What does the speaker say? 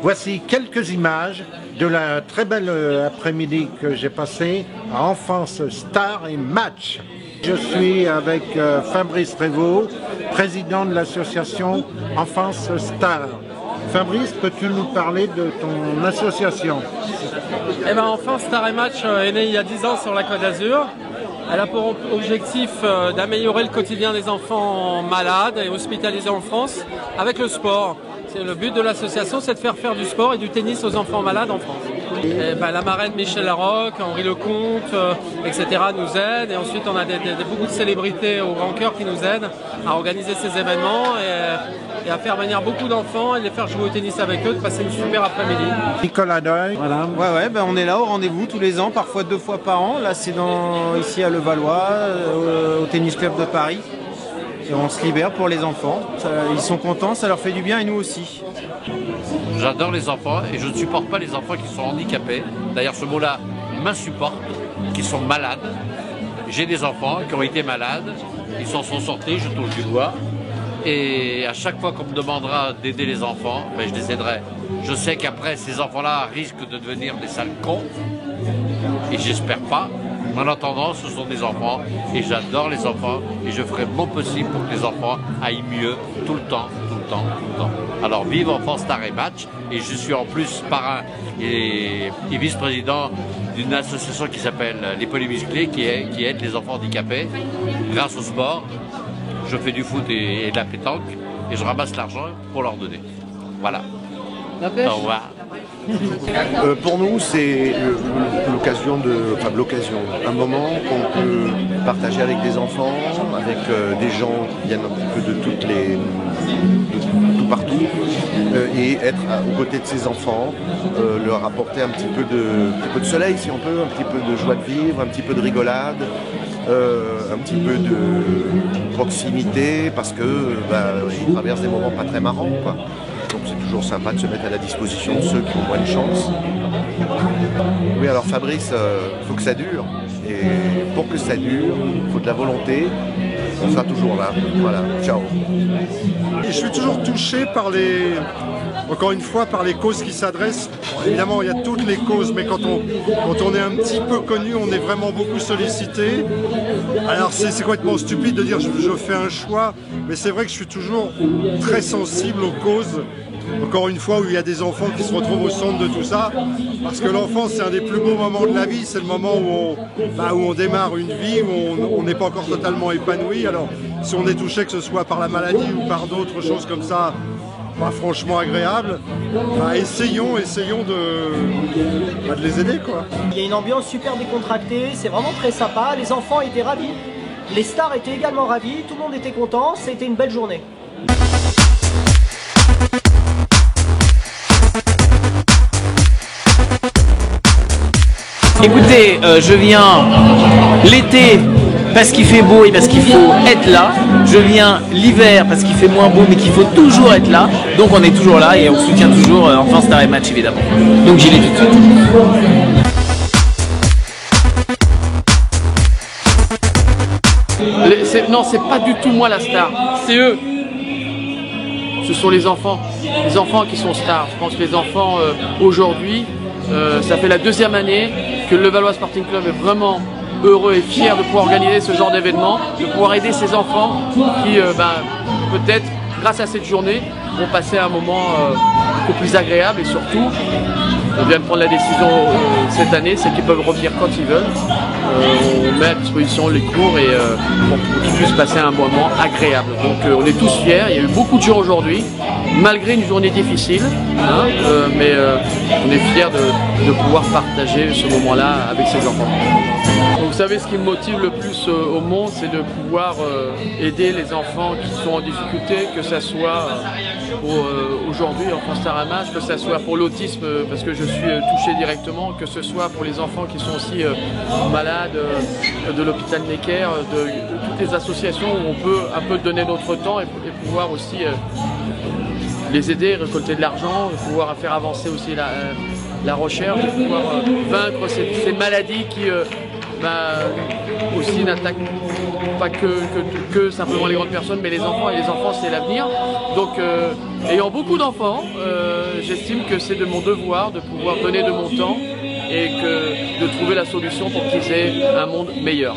Voici quelques images de la très belle après-midi que j'ai passée à Enfance Star et Match. Je suis avec Fabrice Revaux, président de l'association Enfance Star. Fabrice, peux-tu nous parler de ton association? Eh ben, Enfance Star et Match est née il y a 10 ans sur la Côte d'Azur. Elle a pour objectif d'améliorer le quotidien des enfants malades et hospitalisés en France avec le sport. Le but de l'association, c'est de faire du sport et du tennis aux enfants malades en France. Et ben, la marraine Michel Larocque, Henri Lecomte, etc. nous aident. Et ensuite, on a beaucoup de célébrités au grand cœur qui nous aident à organiser ces événements et à faire venir beaucoup d'enfants et les faire jouer au tennis avec eux, de passer une super après-midi. Nicolas Doyle. Voilà. Ouais, ben on est là au rendez-vous tous les ans, parfois 2 fois par an. Là, c'est ici à Levallois, au Tennis Club de Paris. Et on se libère pour les enfants. Ils sont contents, ça leur fait du bien et nous aussi. J'adore les enfants et je ne supporte pas les enfants qui sont handicapés. D'ailleurs, ce mot-là m'insupporte, qui sont malades. J'ai des enfants qui ont été malades, ils s'en sont sortis, je touche du doigt. Et à chaque fois qu'on me demandera d'aider les enfants, ben je les aiderai. Je sais qu'après, ces enfants-là risquent de devenir des sales cons. Et j'espère pas. En attendant, ce sont des enfants et j'adore les enfants et je ferai mon possible pour que les enfants aillent mieux tout le temps. Alors vive Enfance Star et Match, et je suis en plus parrain et vice-président d'une association qui s'appelle Les Polymusclés qui aide les enfants handicapés grâce au sport. Je fais du foot et de la pétanque et je ramasse l'argent pour leur donner. Voilà. Au revoir. Pour nous, c'est l'occasion, un moment qu'on peut partager avec des enfants, avec des gens qui viennent un petit peu de tout partout, et être aux côtés de ces enfants, leur apporter un petit peu de soleil si on peut, un petit peu de joie de vivre, un petit peu de rigolade, un petit peu de proximité, parce que ils traversent des moments pas très marrants, quoi. Donc c'est toujours sympa de se mettre à la disposition de ceux qui ont moins de chance. Oui, alors Fabrice, il faut que ça dure. Et pour que ça dure, il faut de la volonté. On sera toujours là. Voilà, ciao. Je suis toujours touché par encore une fois, par les causes qui s'adressent. Évidemment, il y a toutes les causes, mais quand on est un petit peu connu, on est vraiment beaucoup sollicité. Alors c'est complètement stupide de dire je fais un choix, mais c'est vrai que je suis toujours très sensible aux causes. Encore une fois, où il y a des enfants qui se retrouvent au centre de tout ça, parce que l'enfance, c'est un des plus beaux moments de la vie, c'est le moment où on démarre une vie, où on n'est pas encore totalement épanoui. Alors, si on est touché, que ce soit par la maladie ou par d'autres choses comme ça, franchement agréable, essayons de les aider, quoi. Il y a une ambiance super décontractée, c'est vraiment très sympa, les enfants étaient ravis, les stars étaient également ravis, tout le monde était content, c'était une belle journée. Écoutez, je viens l'été parce qu'il fait beau et parce qu'il faut être là. Je viens l'hiver parce qu'il fait moins beau mais qu'il faut toujours être là. Donc on est toujours là et on soutient toujours Enfance Star et Match évidemment. Donc j'y vais tout de suite. Non, c'est pas du tout moi la star, c'est eux. Ce sont les enfants qui sont stars. Je pense que les enfants aujourd'hui, ça fait la 2e année que le Levallois Sporting Club est vraiment heureux et fier de pouvoir organiser ce genre d'événement, de pouvoir aider ces enfants qui, peut-être, grâce à cette journée, vont passer un moment beaucoup plus agréable et surtout, on vient de prendre la décision cette année, c'est qu'ils peuvent revenir quand ils veulent. On met à disposition les cours et pour qu'ils puissent passer un moment agréable. Donc on est tous fiers, il y a eu beaucoup de gens aujourd'hui, malgré une journée difficile, mais on est fiers de pouvoir partager ce moment-là avec ces enfants. Vous savez, ce qui me motive le plus au monde, c'est de pouvoir aider les enfants qui sont en difficulté, que ce soit aujourd'hui Enfance Star et Match, que ce soit pour l'autisme, parce que je suis touché directement, que ce soit pour les enfants qui sont aussi malades, de l'hôpital Necker, de toutes les associations où on peut un peu donner notre temps et pouvoir aussi les aider, récolter de l'argent, pouvoir faire avancer aussi la recherche, pouvoir vaincre ces maladies qui aussi n'attaquent pas que simplement les grandes personnes, mais les enfants, et les enfants c'est l'avenir. Donc ayant beaucoup d'enfants, j'estime que c'est de mon devoir de pouvoir donner de mon temps et de trouver la solution pour qu'ils aient un monde meilleur.